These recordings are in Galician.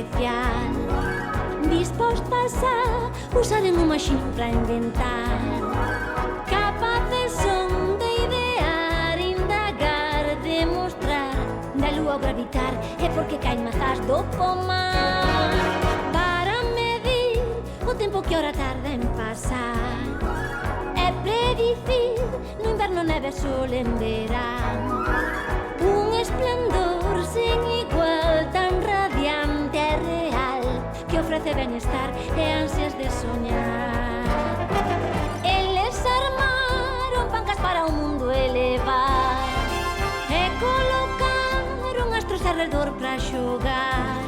especial, dispostas a usar en un machín para inventar. Capaces son de idear, indagar, demostrar. Da lúa ao gravitar é porque caen mazás do pomar. Para medir o tempo que ora tarda en pasar, é predicir no inverno neve e sol en verán. Un esplendor sen igual, tan radiante e real, que ofrece benestar e ansias de soñar. Eles armaron pancas para o mundo elevar e colocaron astros alrededor para xogar.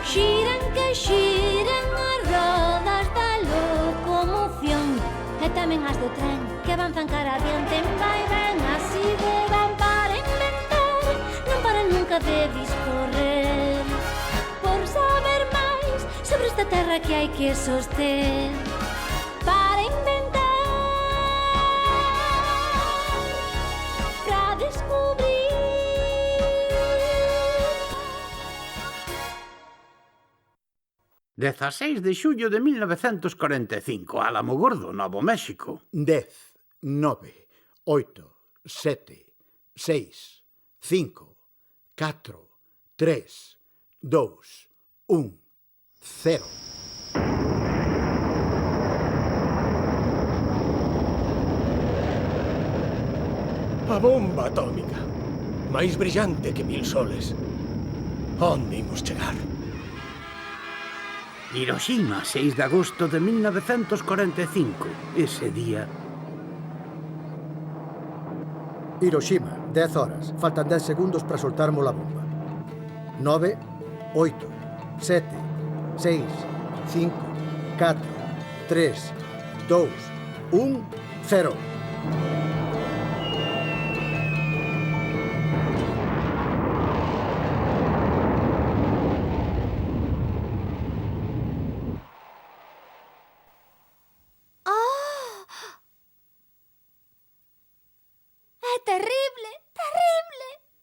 Xiran que xiran as rodas da locomoción e tamén as do tren que avanzan cara adiante. Vai ben, así van para inventar, non paran nunca de discorrer, por saber máis sobre esta terra que hai que soster. Para inventar, para descubrir. 16 de xullo de 1945, Álamo Gordo, Novo México. 10, 9, 8, 7, 6, 5, 4, 3, 2, 1, 0. A bomba atómica, máis brillante que 1000 soles. Onde imos chegar? Hiroshima, 6 de agosto de 1945. Ese día... Hiroshima, 10 horas. Faltan 10 segundos para soltarmos la bomba. 9, 8, 7, 6, 5, 4, 3, 2, 1, 0.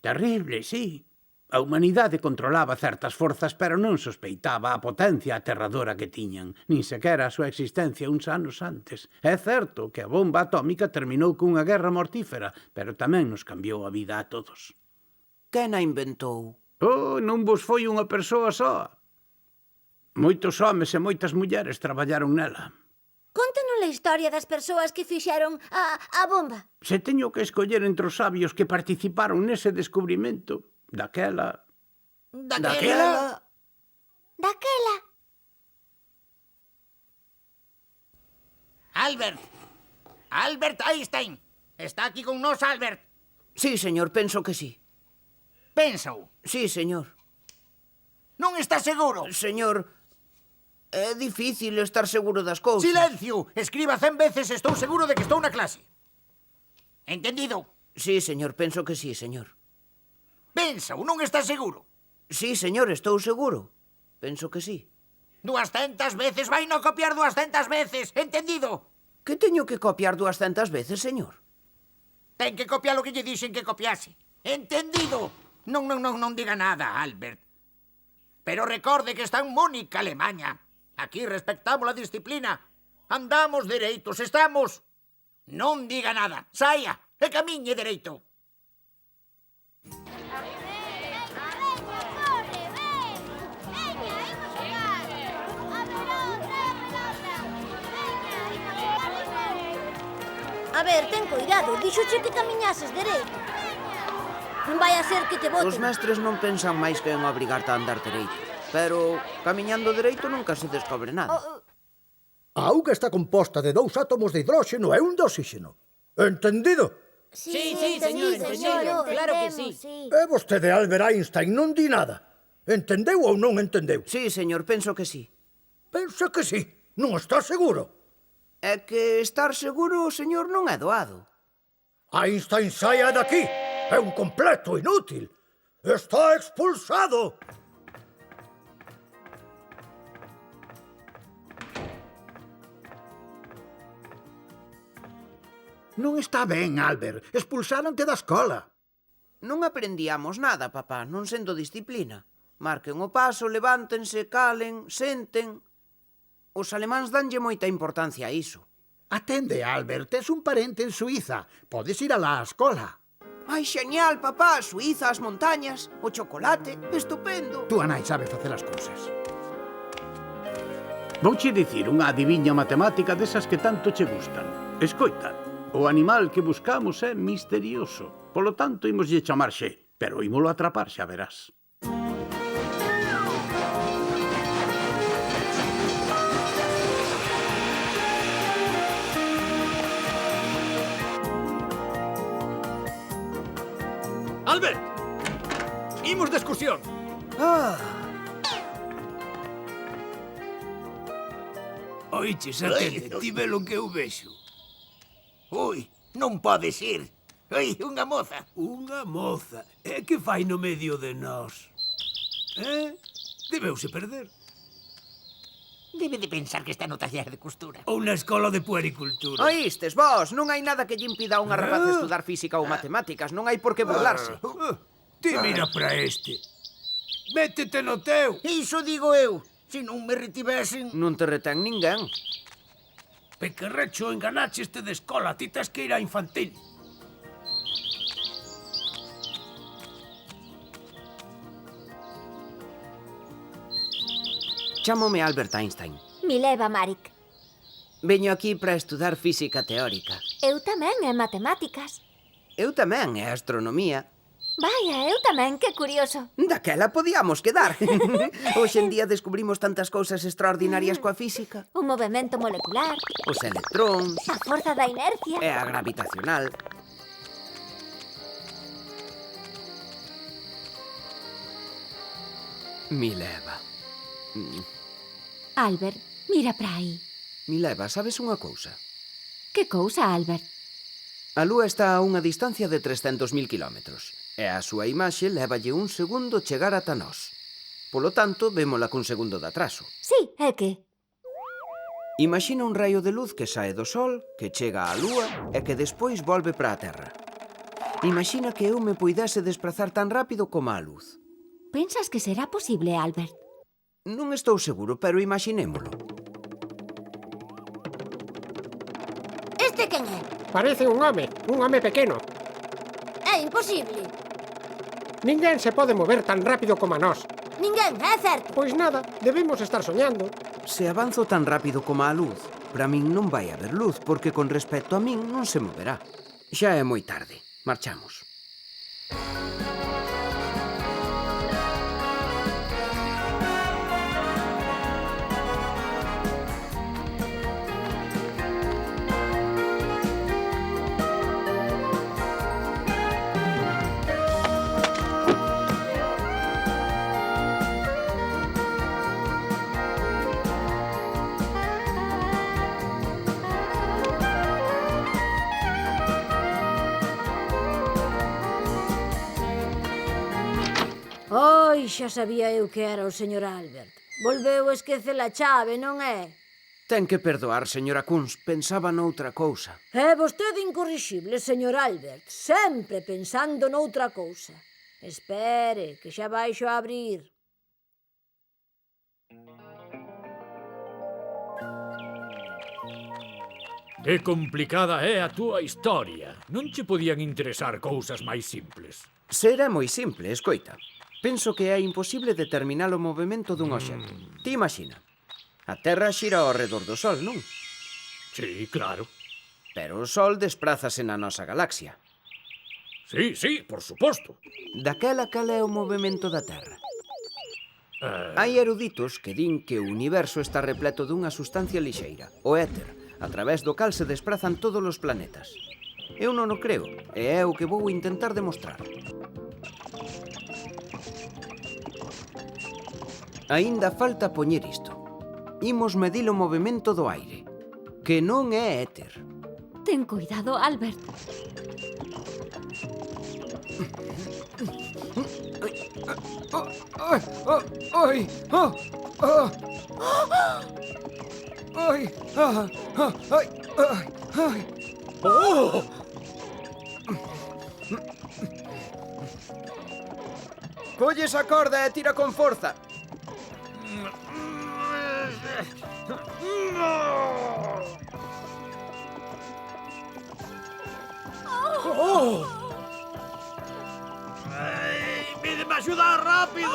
Terrible, sí. A humanidade controlaba certas forzas, pero non sospeitaba a potencia aterradora que tiñan, nin sequera a súa existencia uns anos antes. É certo que a bomba atómica terminou cunha guerra mortífera, pero tamén nos cambiou a vida a todos. Quen a inventou? Oh, non vos foi unha persoa só. Moitos homes e moitas mulleres traballaron nela. Contanos a historia das persoas que fixeron a bomba. Se teño que escoller entre os sabios que participaron nese descubrimento, daquela... Daquela? Albert! Albert Einstein! Está aquí con nós, Albert! Sí, señor, penso que sí. Pénsao. Sí, señor. Non está seguro? Señor, é difícil estar seguro das cousas. Silencio! Escriba 100 veces estou seguro de que estou na clase. Entendido? Sí, señor, penso que sí, señor. Pénsao, non está seguro? Sí, señor, estou seguro. Penso que sí. 200 veces, vai no copiar 200 veces, entendido? Que teño que copiar 200 veces, señor? Ten que copiar o que lle dixen que copiase. Entendido? Non diga nada, Albert. Pero recorde que está en Múnich, Alemania. Aquí respectamos a disciplina. Andamos dereitos, estamos. Non diga nada, saia e camiñe dereito. A ver, ten cuidado, dixoche que camiñases dereito. Non vai a ser que te boten. Os mestres non pensan máis que en obrigarte a andar dereito. Pero, camiñando dereito nunca se descobre nada. A auga está composta de 2 átomos de hidróxeno e un de oxígeno. Entendido? Sí, señor, claro que sí. E vostede, Albert Einstein, non di nada. Entendeu ou non entendeu? Sí, señor, penso que sí. Pensa que sí. Non está seguro. É que estar seguro, señor, non é doado. Einstein, saia daqui. É un completo inútil. Está expulsado. Non está ben, Albert. Expulsáronte da escola. Non aprendíamos nada, papá, non sendo disciplina. Marquen o paso, levántense, calen, senten. Os alemáns danlle moita importancia a iso. Atende, Albert, tes un parente en Suiza. Podes ir alá á escola. Ai, xeñal, papá, Suiza, as montañas, o chocolate, estupendo. Tú, nai, sabe facer as cousas. Vouche dicir unha adiviña matemática desas que tanto che gustan. Escoita, o animal que buscamos é misterioso. Polo tanto, imoslle chamar xe, pero ímolo atrapar, xa verás. Albert! Imos de excursión. Oiches, atende, ti ve lo que eu vexo. Ui, non podes ir. Ui, unha moza. Unha moza. E que fai no medio de nós? Debeuse perder. Debe de pensar que está no taller de costura. Ou na escola de puericultura. Oístes, vos, non hai nada que lle impida a unha rapaz estudar física ou matemáticas. Non hai por que burlarse. Ti mira para este. Métete no teu. Iso digo eu. Se non me retivesen... Non te retén ninguén. Pequerrecho, enganache este de escola. Ti tes que ir á infantil. Chámome Albert Einstein. Mileva, Marik. Veño aquí para estudar física teórica. Eu tamén e matemáticas. Eu tamén, e astronomía. Vaya, eu tamén, que curioso. Daquela podíamos quedar. Hoxe en día descubrimos tantas cousas extraordinarias coa física. O movemento molecular, Os electróns a forza da inercia. e a gravitacional. Mileva. Albert, mira para aí. Mileva, sabes unha cousa? Que cousa, Albert? A Lúa está a unha distancia de 300.000 kilómetros e a súa imaxe lévalle un segundo chegar ata nós. Polo tanto, vémola cun segundo de atraso. Sí, é que... Imagina un raio de luz que sae do Sol, que chega á Lúa e que despois volve para a Terra. Imagina que eu me puidese desplazar tan rápido como a luz. Pensas que será posible, Albert? Non estou seguro, pero imaginémolo. Este quen é? Parece un home pequeno. É imposible. Ninguén se pode mover tan rápido como a nós. Ninguén, é certo. Pois nada, debemos estar soñando. Se avanzo tan rápido como a luz, para min non vai haber luz, porque con respecto a min non se moverá. Xa é moi tarde. Marchamos. Oi, xa sabía eu que era o señor Albert. Volveu a esquecer a chave, non é? Ten que perdoar, señora Kunz. Pensaba noutra cousa. É vostede incorrixible, señor Albert. Sempre pensando noutra cousa. Espere, que xa baixo a abrir. Que complicada é a túa historia. Non che podían interesar cousas máis simples. Será moi simple, escoita. Penso que é imposible determinar o movimento dun obxecto. Ti imagina. A Terra xira ao redor do Sol, non? Sí, claro. Pero o Sol desprázase na nosa galaxia. Sí, por suposto. Daquela cal é o movimento da Terra? Hai eruditos que din que o universo está repleto dunha sustancia lixeira, o éter, a través do cal se desprazan todos os planetas. Eu non o creo, e é o que vou intentar demostrar. Aínda falta poñer isto. Imos medir o movimento do aire, que non é éter. Ten cuidado, Albert. Colle esa corda e tira con forza. ¡Oh! ¡Pídeme ayuda rápido!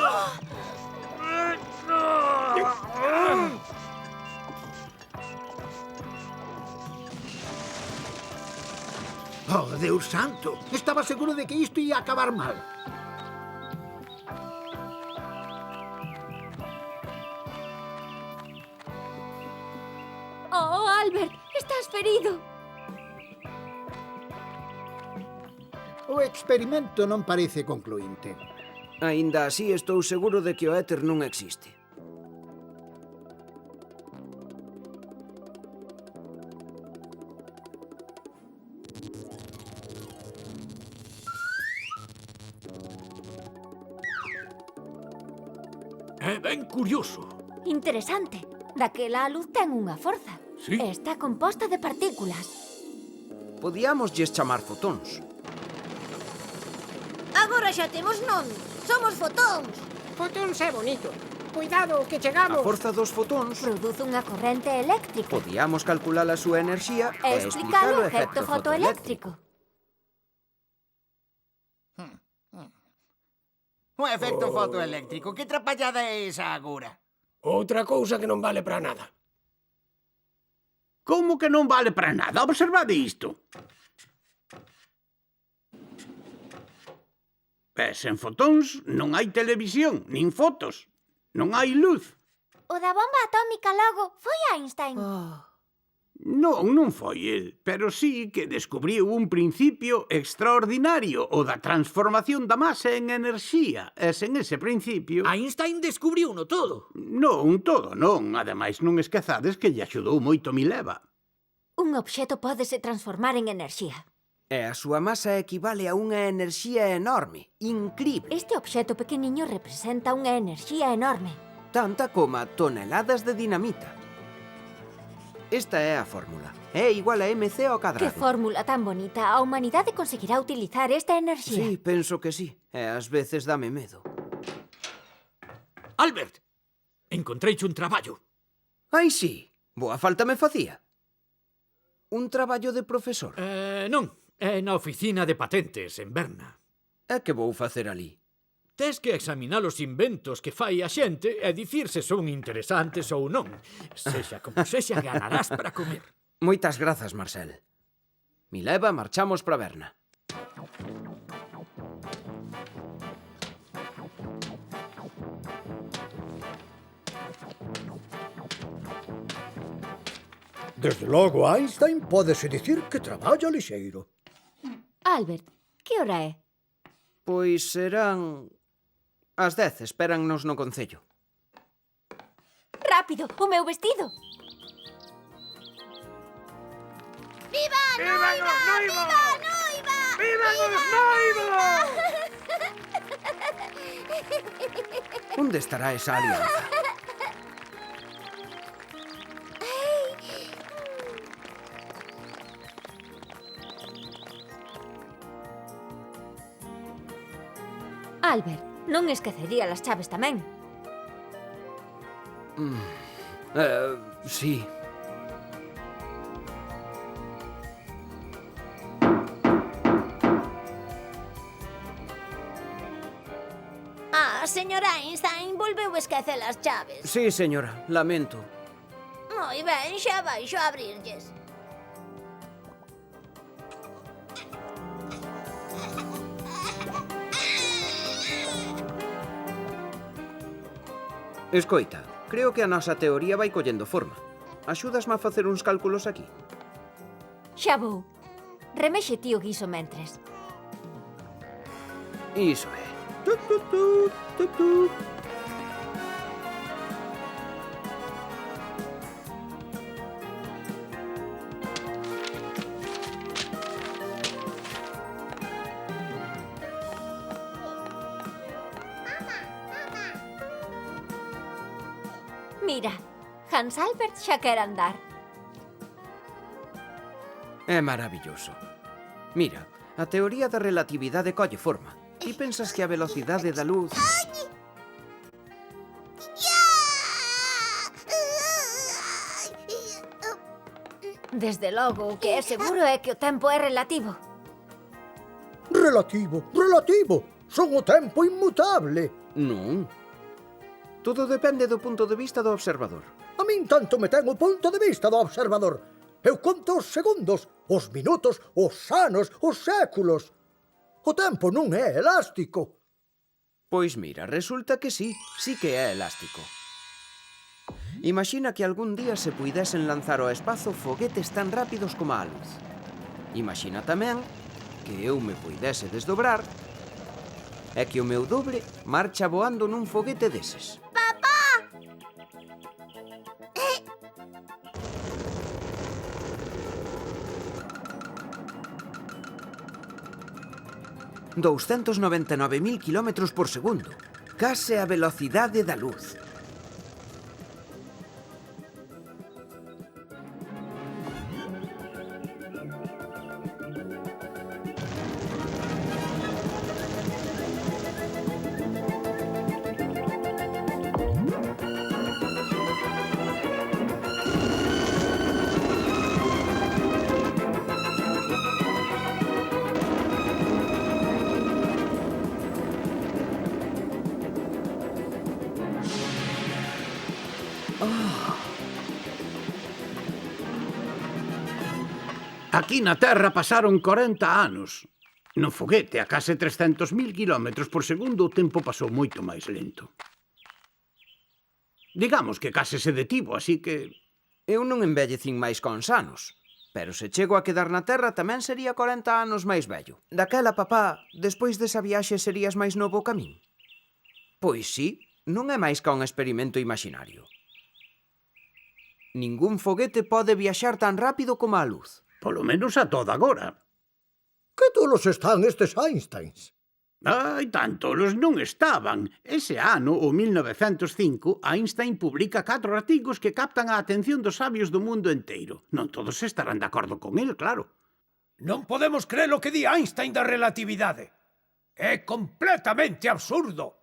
Oh, Deus santo! Estaba seguro de que isto ia acabar mal. Oh, Albert, estás ferido. O experimento non parece concluinte. Aínda así estou seguro de que o éter non existe. É ben curioso. Interesante. Daquela a luz ten unha forza. Sí. E está composta de partículas. Podíamoslles chamar fotóns. Agora xa temos nome. Somos fotóns. Fotóns é bonito. Cuidado, que A chegamos. forza dos fotóns Produce unha corrente eléctrica. podíamos calcular a súa enerxía E e explicar explicar o o efecto fotoeléctrico. O efecto fotoeléctrico. Que trapallada é esa agora? Outra cousa que non vale para nada. Como que non vale para nada? Observade isto. Sen fotóns non hai televisión, nin fotos. Non hai luz. O da bomba atómica logo foi Einstein. Non foi el, pero sí que descubriu un principio extraordinario, o da transformación da masa en enerxía. E sen ese principio... Einstein descubriuno todo. Non, todo non. Ademais, non esquezades que lle axudou moito Mileva. Un obxeto pódese transformar en enerxía. E a súa masa equivale a unha enerxía enorme, incrível, Este obxeto pequeniño representa unha enerxía enorme. tanta como toneladas de dinamita. Esta é a fórmula. É igual a mc ao Que cadrado. fórmula tan bonita. A humanidade conseguirá utilizar esta enerxía. Sí, penso que sí. E ás veces dame medo. Albert, encontreiche un traballo. Ai, sí. Boa falta me facía. Un traballo de profesor. Non, é na oficina de patentes en Berna. E que vou facer ali? Tes que examinar os inventos que fai a xente e dicir se son interesantes ou non. Sexa como sexa, ganarás para comer. Moitas grazas, Marcel. Mileva, marchamos para Berna. Desde logo, Einstein pódese dicir que traballa lixeiro. Albert, que hora é? Pois serán... As 10, espérannos no concello. Rápido, o meu vestido. ¡Viva Noiva! ¡Viva Noiva! ¡Viva Noiva! Onde estará esa alianza? Albert, non esquecería as chaves tamén. Sí. Señora Einstein, volveu esquecer as chaves. Sí, señora, lamento. Moi ben, xa baixo a abrirlles. Escoita, creo que a nosa teoría vai collendo forma. Axúdasme a facer uns cálculos aquí? Xa vou. Remexe ti o guiso mentres. Iso é. Tut, tut, tut, tut, tut. Mira, Hans Albert xa quer andar. É maravilloso. Mira, a teoría da relatividade colle forma. Ti pensas que a velocidade da luz... Desde logo, o que é seguro é que o tempo é relativo. Relativo, relativo. Son o tempo inmutable. Non. Todo depende do punto de vista do observador. A min tanto me ten o punto de vista do observador. Eu conto os segundos, os minutos, os anos, os séculos. O tempo non é elástico. Pois mira, resulta que sí que é elástico. Imagina que algún día se puidesen lanzar ao espazo foguetes tan rápidos como a luz. Imagina tamén que eu me puidese desdobrar e que o meu doble marcha voando nun foguete deses. Papá! 299.000 km por segundo. Case a velocidade da luz. Aquí na Terra pasaron 40 anos. No foguete a case 300.000 km por segundo o tempo pasou moito máis lento. Digamos que case se detivo, así que... Eu non envellecín máis con anos, pero se chego a quedar na Terra tamén sería 40 anos máis vello. Daquela, papá, despois desa viaxe serías máis novo ca min? Pois sí, non é máis ca un experimento imaginario. Ningún foguete pode viaxar tan rápido como a luz. Polo menos a toda agora. Que tolos están estes Einsteins? Ai, tan tolos non estaban. Ese ano, o 1905, Einstein publica 4 artigos que captan a atención dos sabios do mundo enteiro. Non todos estarán de acordo con el, claro. Non podemos crer o que di Einstein da relatividade. É completamente absurdo.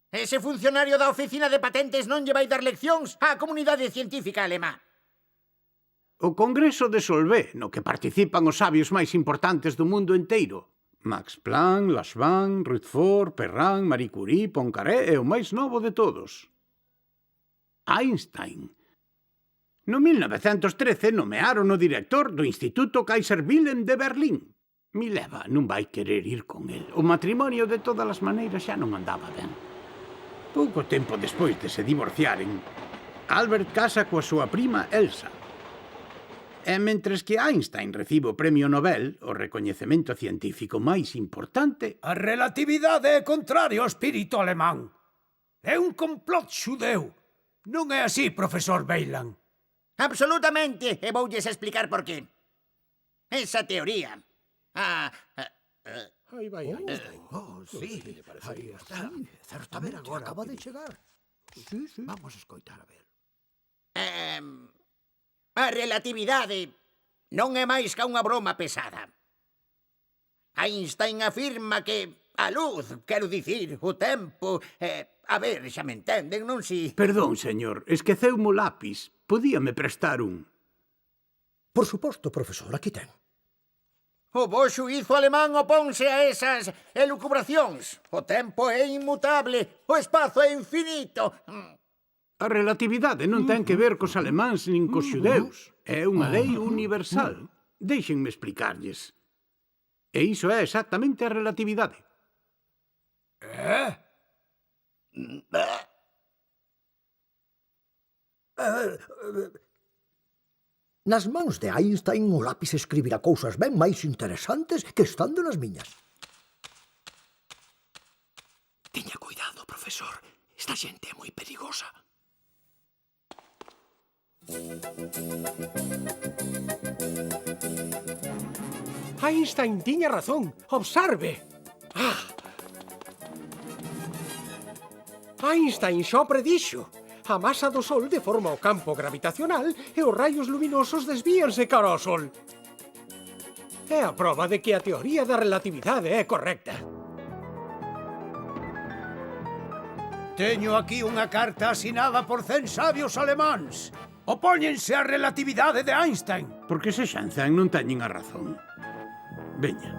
Ese funcionario da oficina de patentes non lle vai dar leccións á comunidade científica alemá. O Congreso de Solvay, no que participan os sabios máis importantes do mundo enteiro. Max Planck, Langevin, Rutherford, Perrin, Marie Curie, Poincaré e o máis novo de todos. Einstein. No 1913 nomearon o director do Instituto Kaiser Wilhelm de Berlín. Mileva non vai querer ir con el. O matrimonio de todas as maneiras xa non andaba ben. Pouco tempo despois de se divorciaren, Albert casa coa súa prima Elsa. E mentres que Einstein recibe o Premio Nobel, o recoñecemento científico máis importante... A relatividade é contrario ao espírito alemán. É un complot xudeu. Non é así, profesor Weyland. Absolutamente, e voulles explicar por qué. Esa teoría... Aí vai Einstein. Sí, aí está. Certo, a ver agora. Acaba de chegar. Sí. Vamos a escoitar, a ver. A relatividade non é máis que unha broma pesada. Einstein afirma que a luz, quero dicir, o tempo... a ver, xa me entenden, non si... Perdón, señor, esqueceu-me o lápis. Podíame prestar un? Por suposto, profesor, aquí ten. O bo xuízo alemán oponse a esas elucubracións. O tempo é inmutable, o espazo é infinito... A relatividade non ten que ver cos alemáns nin cos xudeus. É unha lei universal. Deixenme explicarlles. E iso é exactamente a relatividade. Nas mans de Einstein o lápis escribirá cousas ben máis interesantes que estando nas miñas. Teña cuidado, profesor. Esta xente é moi perigosa. Einstein tiña razón. Observe. Einstein xo predixo. A masa do Sol deforma o campo gravitacional e os raios luminosos desvíanse cara ao Sol. É a proba de que a teoría da relatividade é correcta. Teño aquí unha carta asinada por 100 sabios alemáns. Opóñense á relatividade de Einstein. Porque se xanzan non teñen a razón. Veña.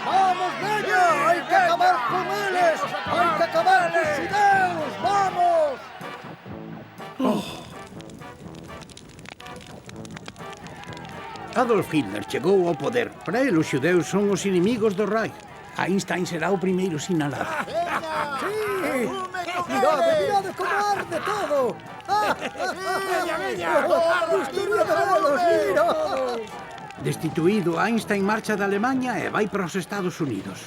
Vamos, veña! Hai que acabar con eles! Hai que acabar con os xudeus! Vamos! Adolf Hitler chegou ao poder. Para el, os xudeus son os inimigos do Reich. Einstein será o primeiro sinalado. Sí! Mirade como arde todo! Historia de velos, mira! Destituído, Einstein marcha de Alemanha e vai para os Estados Unidos.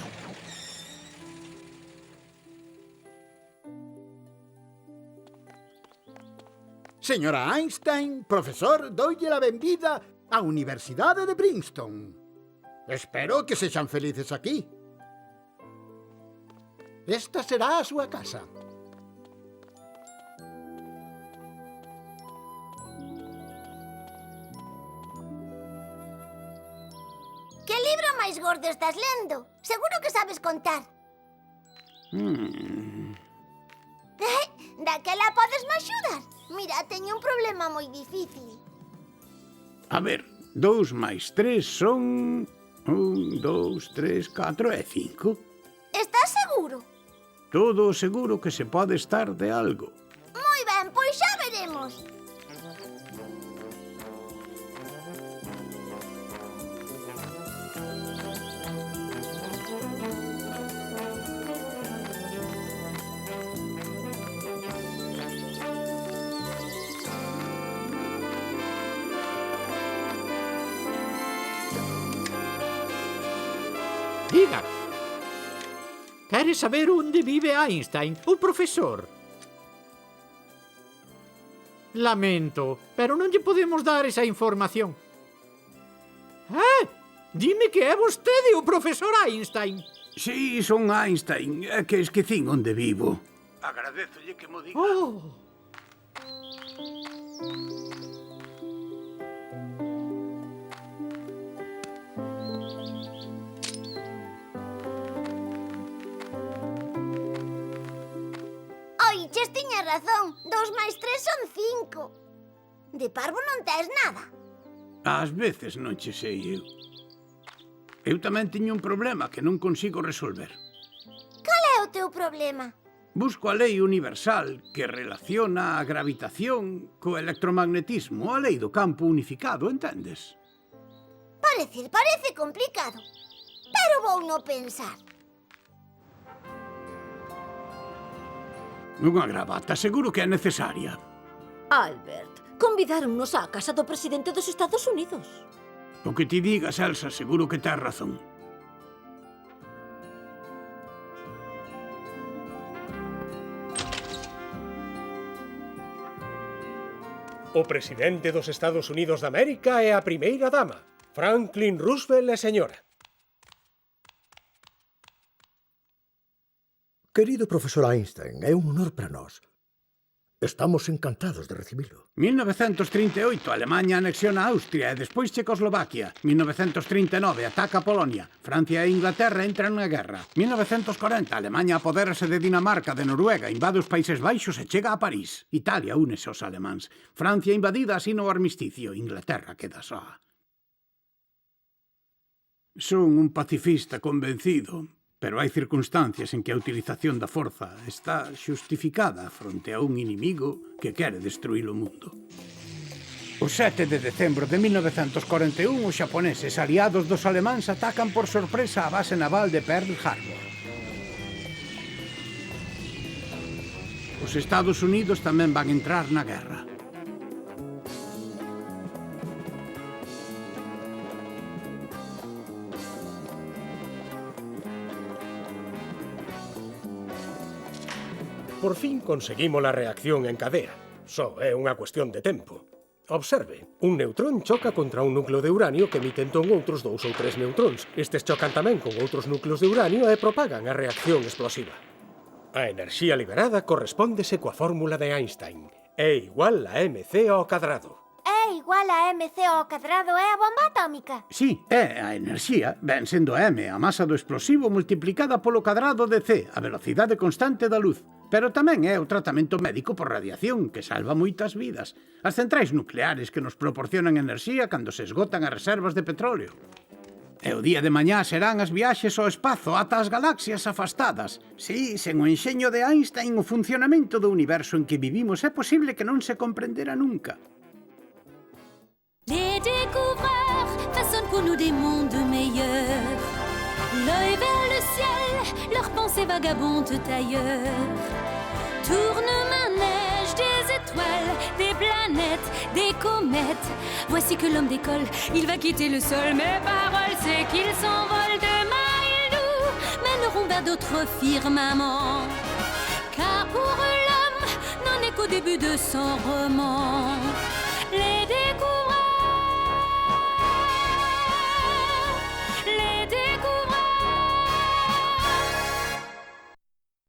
Señora Einstein, profesor, doulle a benvida á Universidade de Princeton. Espero que sexan felices aquí. Esta será a súa casa. Que libro máis gordo estás lendo? Seguro que sabes contar. Daquela podesme axudar? Mira, teño un problema moi difícil. A ver, 2 máis 3 son... 1, 2, 3, 4 e 5. Estás seguro? Todo seguro que se pode estar de algo. Moi ben, pois xa veremos. Diga. Queres saber onde vive Einstein, o profesor? Lamento, pero non lle podemos dar esa información. Dime que é vostede o profesor Einstein. Si, son Einstein, é que esquecín onde vivo. Agradézolle que mo diga. Oiches, tiña razón. 2 máis 3 son 5. De parvo non tes nada. Ás veces non che sei eu. Eu tamén teño un problema que non consigo resolver. Cal é o teu problema? Busco a lei universal que relaciona a gravitación co electromagnetismo, a lei do campo unificado, entendes? Parece complicado. Pero vou no pensar. Unha gravata, seguro que é necesaria. Albert, convidáronnos á casa do presidente dos Estados Unidos. O que ti digas, Elsa, seguro que tes razón. O presidente dos Estados Unidos de América é a primeira dama, Franklin Roosevelt e señora. Querido profesor Einstein, é un honor para nós. Estamos encantados de recibilo. 1938, Alemanha anexiona Austria e despois Checoslovaquia. 1939, ataca Polonia. Francia e Inglaterra entran na guerra. 1940, Alemanha apodérase de Dinamarca, de Noruega, invade os Países Baixos e chega a París. Italia únese aos alemáns. Francia invadida asina o armisticio. Inglaterra queda soa. Son un pacifista convencido, pero hai circunstancias en que a utilización da forza está xustificada fronte a un inimigo que quere destruir o mundo. O 7 de decembro de 1941, os xaponeses aliados dos alemáns atacan por sorpresa a base naval de Pearl Harbor. Os Estados Unidos tamén van entrar na guerra. Por fin conseguimos a reacción en cadea. Só é unha cuestión de tempo. Observe, un neutrón choca contra un núcleo de uranio que emite entón outros 2 ou 3 neutróns. Estes chocan tamén con outros núcleos de uranio e propagan a reacción explosiva. A enerxía liberada correspóndese coa fórmula de Einstein. É igual a mc ao cadrado. É igual a mc ao cadrado é a bomba atómica. Sí, é a enerxía, ben sendo m a masa do explosivo multiplicada polo cadrado de c, a velocidade constante da luz. Pero tamén é o tratamento médico por radiación, que salva moitas vidas. As centrais nucleares que nos proporcionan enerxía cando se esgotan as reservas de petróleo. E o día de mañá serán as viaxes ao espazo ata as galaxias afastadas. Sí, sen o enxeño de Einstein, o funcionamento do universo en que vivimos é posible que non se comprendera nunca. Les découvreurs façonnent pour nous des mondes meilleurs. L'œil vers le ciel, leurs pensées vagabondent ailleurs. Tourne-manège des étoiles, des planètes, des comètes. Voici que l'homme décolle, il va quitter le sol. Mes paroles, c'est qu'il s'envole. Demain, ils nous mèneront vers d'autres firmaments. Car pour l'homme, n'en est qu'au début de son roman. Les